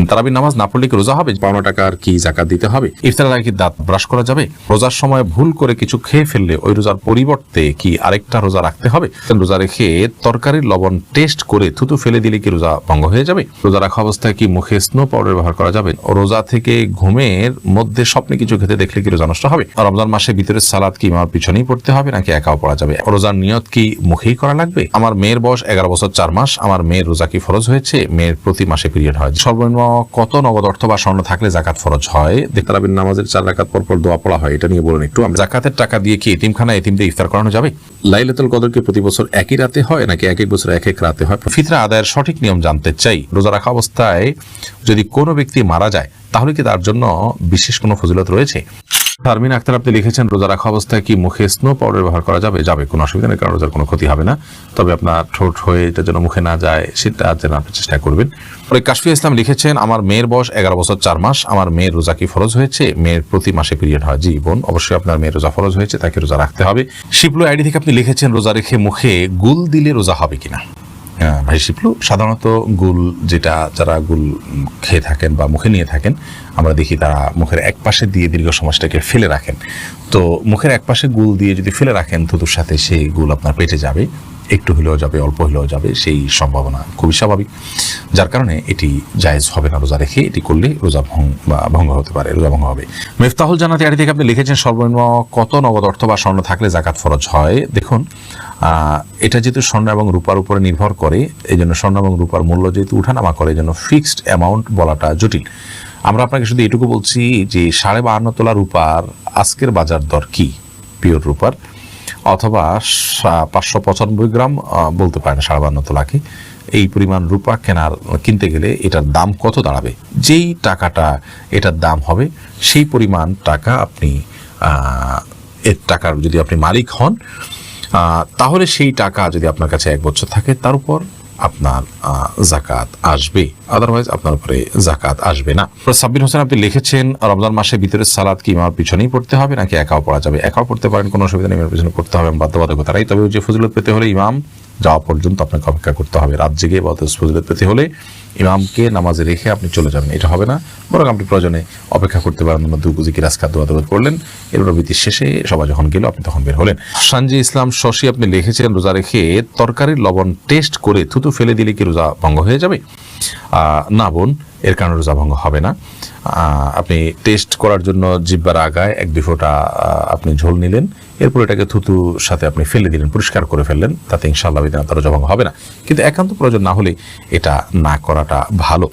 তারাবির নামাজ না পড়লে কি রোজা হবে? পাওনা টাকার কি যাকাত দিতে হবে? ইফতারের আগে কি দাঁত ব্রাশ করা যাবে? রোজার সময় ভুল করে কিছু খেয়ে ফেললে ওই রোজার পরিবর্তে কি আরেকটা রোজা রাখতে হবে? রোজা রেখে তরকারির লবণ টেস্ট করে থুতু ফেলে দিলে কি রোজা ভঙ্গ হয়ে যাবে? রোজা রাখা অবস্থায় কি মুখে স্নো পাউডার ব্যবহার করা যাবে? রোজা থেকে ঘুমের মধ্যে স্বপ্নে কিছু খেতে দেখলে কি রোজা নষ্ট হবে? রমজান মাসে ভিতরে সালাদ কি আমার পিছনেই পড়তে হবে নাকি একাও পড়া যাবে? রোজার নিয়ত কি মুখেই করা লাগবে? আমার মেয়ের বয়স 11 বছর 4 মাস। আমার মেয়ের রোজা কি ফরজ হয়েছে? মেয়ের প্রতি মাসে পিরিয়ড হয়। সর্বনিম্ন কত নগদ অর্থ বা স্বর্ণ থাকলে জাকাত ফরজ হয়? তারাবির নামাজের 4 রাকাত পর পর দোয়া পড়া হয়, এটা নিয়ে বলুন একটু। জাকাতের টাকা দিয়ে কি এতিমখানা এতিমদের ইফতার করানো যাবে? লাইলাতুল কদর কি প্রতি বছর একই রাতে হয় নাকি এক এক বছর এক এক রাতে হয়? ফিতরা আদায়ের সঠিক নিয়ম জানতে চাই। রোজা রাখা অবস্থায় যদি কোনো ব্যক্তি মারা যায় তাহলে কি তার জন্য বিশেষ কোনো ফজিলত রয়েছে? শারমিন আক্তার আপনি লিখেছেন, রোজা রাখা অবস্থায় কি মুখে স্নো পাউডার ব্যবহার করা যাবে? যাবে, কোনো অসুবিধা নেই, কারণ রোজার কোনো ক্ষতি হবে না। তবে আপনার ঠোঁট হয়ে এটা যেন মুখে না যায় সেটা যেন আপনি চেষ্টা করবেন। পরে কাশফিয়া ইসলাম লিখেছেন, আমার মেয়ের বয়স 11 বছর 4 মাস। আমার মেয়ের রোজা কি ফরজ হয়েছে? মেয়ের প্রতি মাসে পিরিয়ড হয়। জি বোন, অবশ্যই আপনার মেয়ের রোজা ফরজ হয়েছে, তাকে রোজা রাখতে হবে। শিপলু আইডি থেকে আপনি লিখেছেন, রোজা রেখে মুখে গুল দিলে রোজা হবে কিনা? ভাই শিপলু, সাধারণত গুল যেটা যারা গুল খেয়ে থাকেন বা মুখে নিয়ে থাকেন, আমরা দেখি তারা মুখের এক পাশে দিয়ে দীর্ঘ সময়টাকে ফেলে রাখেন। তো মুখের এক পাশে গুল দিয়ে যদি ফেলে রাখেন থুতুর সাথে, সেই গুল আপনার পেটে যাবে, একটু হলেও যাবে, অল্প হলেও যাবে, সেই সম্ভাবনা খুবই স্বাভাবিক। যার কারণে এটি জায়েজ হবে না রোজা রেখে। এটি করলে রোজা ভঙ্গ হতে পারে, রোজা ভঙ্গ হবে। মিফতাহুল জান্নাতি আড়ি থেকে আপনি লিখেছেন, সর্বনিম্ন কত নগদ অর্থ বা স্বর্ণ থাকলে জাকাত ফরজ হয়? দেখুন, এটা যেহেতু স্বর্ণ এবং রূপার উপরে নির্ভর করে, এই জন্য স্বর্ণ এবং রূপার মূল্য যেহেতু উঠানামা করে, এই জন্য ফিক্সড অ্যামাউন্ট বলাটা জটিল। আমরা আপনাকে শুধু এটুকু বলছি যে 52.5 তোলা রূপার আজকের বাজার দর কি পিওর রূপার, অথবা 595 গ্রাম বলতে পারেন 52.5 তোলাকে, এই পরিমাণ রূপা কিনতে গেলে এটার দাম কত দাঁড়াবে? যেই টাকাটা এটার দাম হবে সেই পরিমাণ টাকা আপনি এর টাকার যদি আপনি মালিক হন, তাহলে সেই টাকা যদি আপনার কাছে 1 বছর থাকে তার উপর আপনার জাকাত আসবে, আদারওয়াইজ আপনার উপরে জাকাত আসবে না। সাব্বির হোসেন আপনি লিখেছেন, রমজান মাসে ভিতরে সালাদ কি ইমামের পিছনেই পড়তে হবে নাকি একাও পড়া যাবে? একাও পড়তে পারেন, কোনো অসুবিধা নেই, ইমামের পিছনে পড়তে হবে বাধ্যবাধকতা নাই। তবে যে ফজিলত পেতে হলে ইমাম যাওয়া পর্যন্ত আপনাকে অপেক্ষা করতে হবে। রাত জেগে ফজিলত পেতে হলে ইমামকে নামাজে রেখে আপনি চলে যাবেন, এটা হবে না। বরং আপনি প্রয়োজনে অপেক্ষা করতে পারেন, দুগুজি কি রাজকাত দোয়া করলেন, এরপর বিতির শেষে সবাই যখন গেল আপনি তখন বের হলেন। সানজি ইসলাম শশী আপনি লিখেছেন, রোজা রেখে তরকারির লবণ টেস্ট করে থুতু ফেলে দিলে কি রোজা ভঙ্গ হয়ে যাবে? না বোন, এর কারণে রোজা ভঙ্গ হবে না। আপনি টেস্ট করার জন্য জিহ্বার আগায় 1-2 ফোঁটা আপনি ঝোল নিলেন, এরপর এটাকে থুতুর সাথে আপনি ফেলে দিলেন, পরিষ্কার করে ফেললেন, তাতে ইনশাআল্লাহ তার রোজা ভঙ্গ হবে না। কিন্তু একান্ত প্রয়োজন না হলে এটা না করাটা ভালো।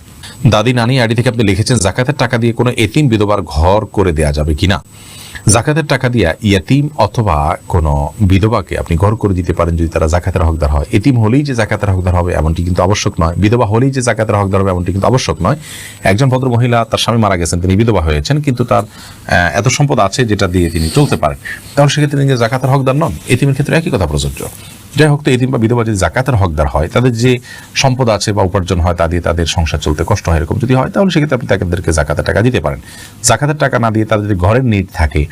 দাদি নানি আইডি থেকে আপনি লিখেছেন, জাকাতের টাকা দিয়ে কোনো এতিম বিধবার ঘর করে দেয়া যাবে কিনা? জাকাতের টাকা দিয়া ইয়াতিম অথবা কোনো বিধবাকে আপনি ঘর করে দিতে পারেন যদি তারা জাকাতের হকদার হয়। এতিম হলেই যে জাকাতের হকদার হবে এমনটি কিন্তু আবশ্যক নয়, বিধবা হলেই যে জাকাতের হকদার হবে এমনটি কিন্তু আবশ্যক নয়। একজন ভদ্র মহিলা, তার স্বামী মারা গেছেন, তিনি বিধবা হয়েছেন, কিন্তু তার এত সম্পদ আছে যেটা দিয়ে তিনি চলতে পারেন, তাহলে সেক্ষেত্রে তিনি যে জাকাতের হকদার নন। এতিমের ক্ষেত্রে একই কথা প্রযোজ্য। যাই হোক, তো এতিম বা বিধবা যদি জাকাতের হকদার হয়, তাদের যে সম্পদ আছে বা উপার্জন হয় তা দিয়ে তাদের সংসার চলতে কষ্ট হয়, এরকম যদি হয়, তাহলে সেক্ষেত্রে আপনি তাদেরকে জাকাতের টাকা দিতে পারেন। জাকাতের টাকা না দিয়ে তাদের যদি ঘরের নিড থাকে,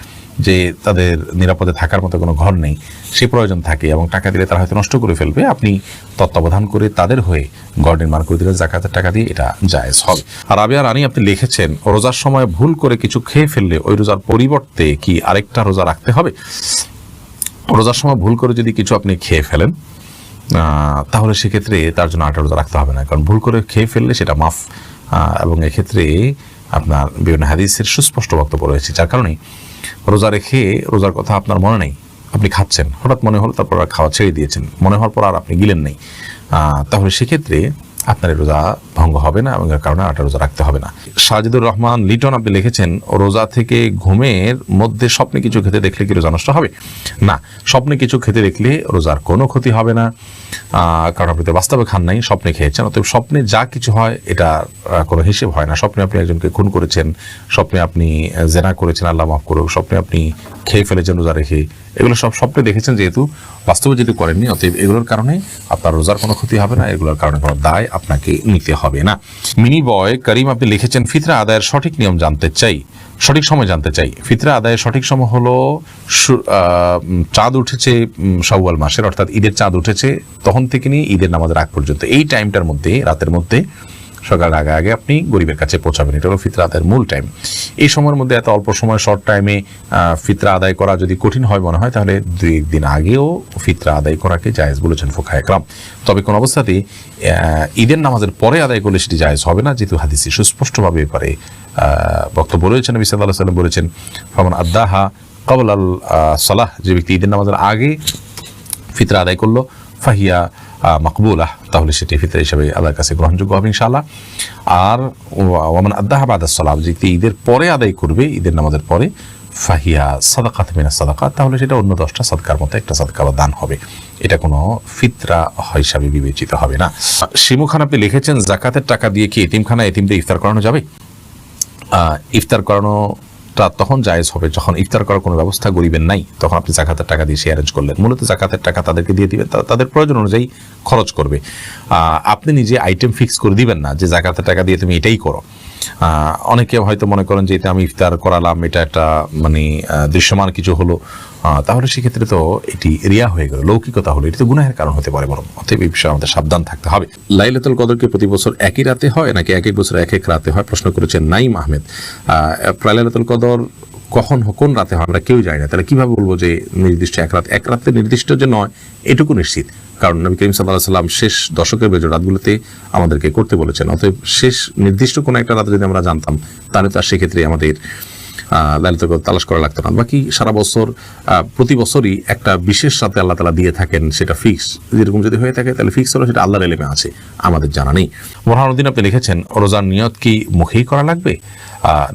যে তাদের নিরাপদে থাকার মতো কোনো ঘর নেই, সে প্রয়োজন থাকে এবং টাকা দিলে তারা হয়তো নষ্ট করে ফেলবে, আপনি তত্ত্বাবধান করে তাদের হয়ে ঘর নির্মাণ করে দিলে জাকাতের টাকা দিয়ে এটা জায়েজ হবে। আর রাবিয়া রানী আপনি লিখেছেন, রোজার সময় ভুল করে কিছু খেয়ে ফেললে ওই রোজার পরিবর্তে কি আরেকটা রোজা রাখতে হবে? রোজার সময় ভুল করে যদি কিছু আপনি খেয়ে ফেলেন, তাহলে সেক্ষেত্রে তার জন্য আরেকটা রোজা রাখতে হবে না, কারণ ভুল করে খেয়ে ফেললে সেটা মাফ। এবং এক্ষেত্রে আপনার বিভিন্ন হাদিসের সুস্পষ্ট বক্তব্য রয়েছে, যার কারণে রোজা রেখে রোজার কথা আপনার মনে নেই, আপনি খাচ্ছেন, হঠাৎ মনে হলো, তারপর আর খাওয়া ছেড়ে দিয়েছেন, মনে হওয়ার পর আর আপনি গিলেন নেই, তাহলে সেক্ষেত্রে আপনার রোজা ভঙ্গ হবে না এবং এর কারণে আটা রোজা রাখতে হবে না। সাজিদুর রহমান লিটন আপনি লিখেছেন, রোজা থেকে ঘুমের মধ্যে স্বপ্নে কিছু খেতে দেখলে কি রোজা নষ্ট হবে? না, স্বপ্নে কিছু খেতে দেখলে রোজার কোনো ক্ষতি হবে না, কারণ আপনি তো বাস্তবে খান নাই, স্বপ্নে খেয়েছেন। অতএব স্বপ্নে যা কিছু হয় এটা কোনো হিসেব হয় না। স্বপ্নে আপনি একজনকে খুন করেছেন, স্বপ্নে আপনি জেনা করেছেন, আল্লাহ মাফ করুক, স্বপ্নে আপনি খেয়ে ফেলেছেন রোজা রেখে, এগুলো সব স্বপ্নে দেখেছেন, যেহেতু বাস্তবে যেহেতু করেননি, অতএব এগুলোর কারণে আপনার রোজার কোনো ক্ষতি হবে না, এগুলোর কারণে কোনো দায় আপনাকে নিতে হবে না। মিনি বয় করিম আপনি লিখেছেন, ফিতরা আদায়ের সঠিক নিয়ম জানতে চাই, সঠিক সময় জানতে চাই। ফিতরা আদায়ের সঠিক সময় হলো চাঁদ উঠেছে শাওয়াল মাসের, অর্থাৎ ঈদের চাঁদ উঠেছে তখন থেকে নিয়ে ঈদের নামাজের আগ পর্যন্ত, এই টাইমটার মধ্যে, রাতের মধ্যে সকালের আগে আগে আপনি গরিবের কাছে পৌঁছাবেন। এটা হলো ফিতরা আদায়ের মূল টাইম। এই সময়ের মধ্যে এত অল্প সময় শর্ট টাইমে ফিতরা আদায় করা যদি কঠিন হয় মনে হয়, তাহলে 2-1 দিন আগেও ফিতরা আদায় করাকে জায়েজ বলেছেন ফুকাহায়ে কেরাম। তবে কোন অবস্থাতেই ঈদের নামাজের পরে আদায় করলে সেটি জায়েজ হবে না, যেহেতু হাদিসে সুস্পষ্টভাবে ব্যাপারে বক্তব্য রয়েছেন। নবী সাল্লাল্লাহু আলাইহি ওয়াসাল্লাম বলেছেন, ফামান আদ্দাহা ক্বাবলা আল সালাহ, যে ব্যক্তি ঈদের নামাজের আগে ফিতরা আদায় করলো, ফাহিয়া মাকবুলাহ, তাহলে সেটি ফিতরা হিসাবে আল্লাহর কাছে গ্রহণযোগ্য হবে ইনশাআল্লাহ। আর ওয়ামান আদ্দাহা বাদাস সালাহ, যে ব্যক্তি ঈদের পরে আদায় করবে, ঈদের নামাজের পরে, ফাহিয়া সাদাকাত মিনাস সাদাকাত, তাহলে সেটা অন্য 10টা সাদকার মতো একটা সাদকা বা দান হবে। এটা কোনো ফিতরা হিসাবে বিবেচিত হবে না। শিমু খান আপনি লিখেছেন, যাকাতের টাকা দিয়ে কি এতিমখানায় এতিমদের ইফতার করানো যাবে? ইফতার করানোটা তখন জায়েজ হবে যখন ইফতার করার কোনো ব্যবস্থা গরিবের নাই, তখন আপনি যাকাতের টাকা দিয়ে সে অ্যারেঞ্জ করলেন। মূলত যাকাতের টাকা তাদেরকে দিয়ে দিবেন, তাদের প্রয়োজন অনুযায়ী খরচ করবে। আপনি নিজে আইটেম ফিক্স করে দিবেন না যে যাকাতের টাকা দিয়ে তুমি এটাই করো। অনেকে হয়তো মনে করেন যে এটা আমি ইফতার করালাম, এটা একটা মানে দৃশ্যমান কিছু হলো, তাহলে সেক্ষেত্রে তো এটি রিয়া হয়ে গেল, লৌকিকতা হলো, এটি তো গুনাহের কারণ হতে পারে বরং। অতএব এই বিষয়ে আমাদের সাবধান থাকতে হবে। লাইলাতুল কদর কি প্রতি বছর একই রাতে হয় নাকি এক এক বছর এক এক রাতে হয়, প্রশ্ন করেছেন নাইম আহমেদ। লাইলাতুল কদর কখন কোন রাতে হয় আমরা কেউ জানি না, তাহলে কিভাবে বলবো যে নির্দিষ্ট এক রাতে নির্দিষ্ট যে নয় এটুকু নিশ্চিত, কারণ নবী করিম সাল্লাল্লাহু আলাইহি ওয়াসাল্লাম শেষ দশকের বেজর রাতগুলোতে আমাদেরকে করতে বলেছেন। অতএব শেষ নির্দিষ্ট কোনো একটা রাতে যদি আমরা জানতাম, তাহলে তার সেক্ষেত্রে আমাদের লাইলাতুল কদর তালাশ করা লাগতো না। বাকি সারা বছর প্রতি বছরই একটা বিশেষ রাতে আল্লাহ তাআলা দিয়ে থাকেন, সেটা ফিক্স, যেরকম যদি হয়ে থাকে তাহলে ফিক্স হলো, সেটা আল্লাহর ইলমে আছে, আমাদের জানা নেই। বোরহানুদ্দিন আপনি লিখেছেন, রোজার নিয়ত কি মুখেই করা লাগবে?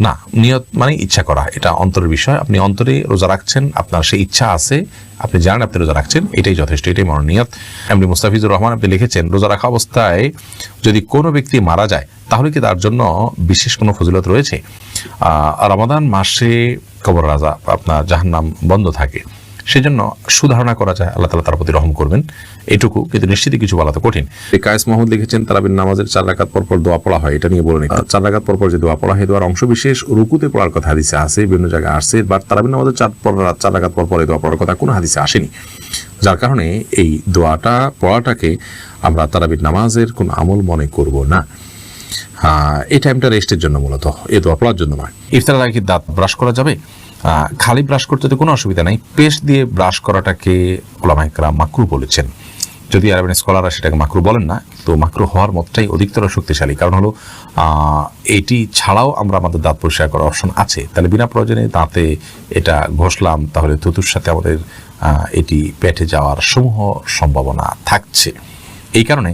না, নিয়ত মানে ইচ্ছা করা, এটা অন্তরের বিষয়। আপনি অন্তরে রোজা রাখছেন, আপনার সেই ইচ্ছা আছে, আপনি জানেন আপনি রোজা রাখছেন, এটাই যথেষ্ট, এটাই মনোনিয়ত। এমনি মুস্তাফিজুর রহমান আপনি লিখেছেন, রোজা রাখা অবস্থায় যদি কোনো ব্যক্তি মারা যায় তাহলে কি তার জন্য বিশেষ কোনো ফজিলত রয়েছে? রমাদান মাসে কবর রাজা আপনার জাহান্নাম বন্ধ থাকে, সেজন্য সুধারণা করা যায় আল্লাহ তাআলা তার প্রতি রহম করবেন, এটুকু, কিন্তু নিশ্চিতই কিছু বলা তো কঠিন। কায়েস মাহমুদ লিখেছেন, তারাবির নামাজের 4 রাকাত পরপর দোয়া পড়া হয়, এটা নিয়ে বলে নিই। 4 রাকাত পরপর যে দোয়া পড়া হয়, দোয়ার অংশ বিশেষ রুকুতে পড়ার কথা হাদিসে আছে, বিভিন্ন জায়গায় আসছে, বাট তারাবির নামাজের 4 রাকাত পরপর এই দোয়া পড়ার কথা কোনো হাদিসে আসেনি, যার কারণে এই দোয়াটা পড়াটাকে আমরা তারাবির নামাজের কোনো আমল মনে করব না। এই টাইমটা রেস্টের জন্য, মূলত এই দোয়া পড়ার জন্য নয়। ইফতারের আগে কি দাঁত ব্রাশ করা যাবে? খালি ব্রাশ করতে তো কোনো অসুবিধা নাই, পেস্ট দিয়ে ব্রাশ করাটাকে উলামায়ে কেরাম মাকরুহ বলেছেন। যদি আরবিয়ান স্কলাররা সেটাকে মাকরুহ বলেন না, তো মাকরুহ হওয়ার মতটাই অধিকতর শক্তিশালী। কারণ হলো এটি ছাড়াও আমরা আমাদের দাঁত পরিষ্কার করার অপশন আছে, তাহলে বিনা প্রয়োজনে দাঁতে এটা ঘষলাম, তাহলে থুতুর সাথে আমাদের এটি পেটে যাওয়ার সমূহ সম্ভাবনা থাকছে। এই কারণে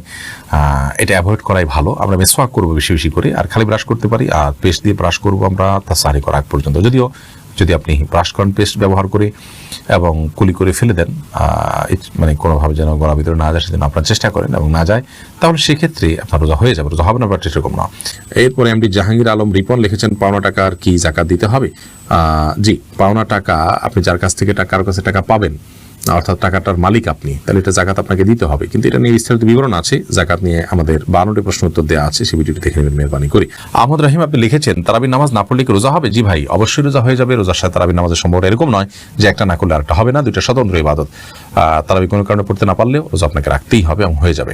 এটা অ্যাভয়েড করাই ভালো। আমরা মেসওয়াক করবো বেশি বেশি করে, আর খালি ব্রাশ করতে পারি, আর পেস্ট দিয়ে ব্রাশ করবো আমরা তাসাহরি করার আগ পর্যন্ত। যদিও যদি আপনি ব্রাশ করেন পেস্ট ব্যবহার করে এবং কুলি করে ফেলে দেন, মানে কোনোভাবে যেন গলার ভিতরে না যায় সেজন্য আপনার চেষ্টা করেন এবং না যায়, তাহলে সেক্ষেত্রে আপনার রোজা হয়ে যাবে, রোজা হবে না, বাট এরকম না। এরপরে এমডি জাহাঙ্গীর আলম রিপন লিখেছেন, পাওনা টাকার কি যাকাত দিতে হবে? জি, পাওনা টাকা আপনি যার কাছ থেকে কারো কাছে টাকা পাবেন, অর্থাৎ টাকাটার মালিক আপনি, তাহলে এটা জাকাত আপনাকে দিতে হবে। কিন্তু এটা নিয়ে বিস্তারিত বিবরণ আছে, জাকাত নিয়ে আমাদের 52টি প্রশ্ন উত্তর দেওয়া আছে, সেই ভিডিওটি দেখে নেবেন, মেহরবানি করি। আহমদ রহিম আপনি লিখেছেন, তারাবির নামাজ না পড়লে কি রোজা হবে? জি ভাই, অবশ্যই রোজা হয়ে যাবে। রোজার সাথে তারাবির নামাজের সম্পর্ক এরকম নয় যে একটা না করলে আরেকটা হবে না, দুইটা স্বতন্ত্র ইবাদত। তারাবি কোনো কারণে পড়তে না পারলেও রোজা আপনাকে রাখতেই হবে এবং হয়ে যাবে।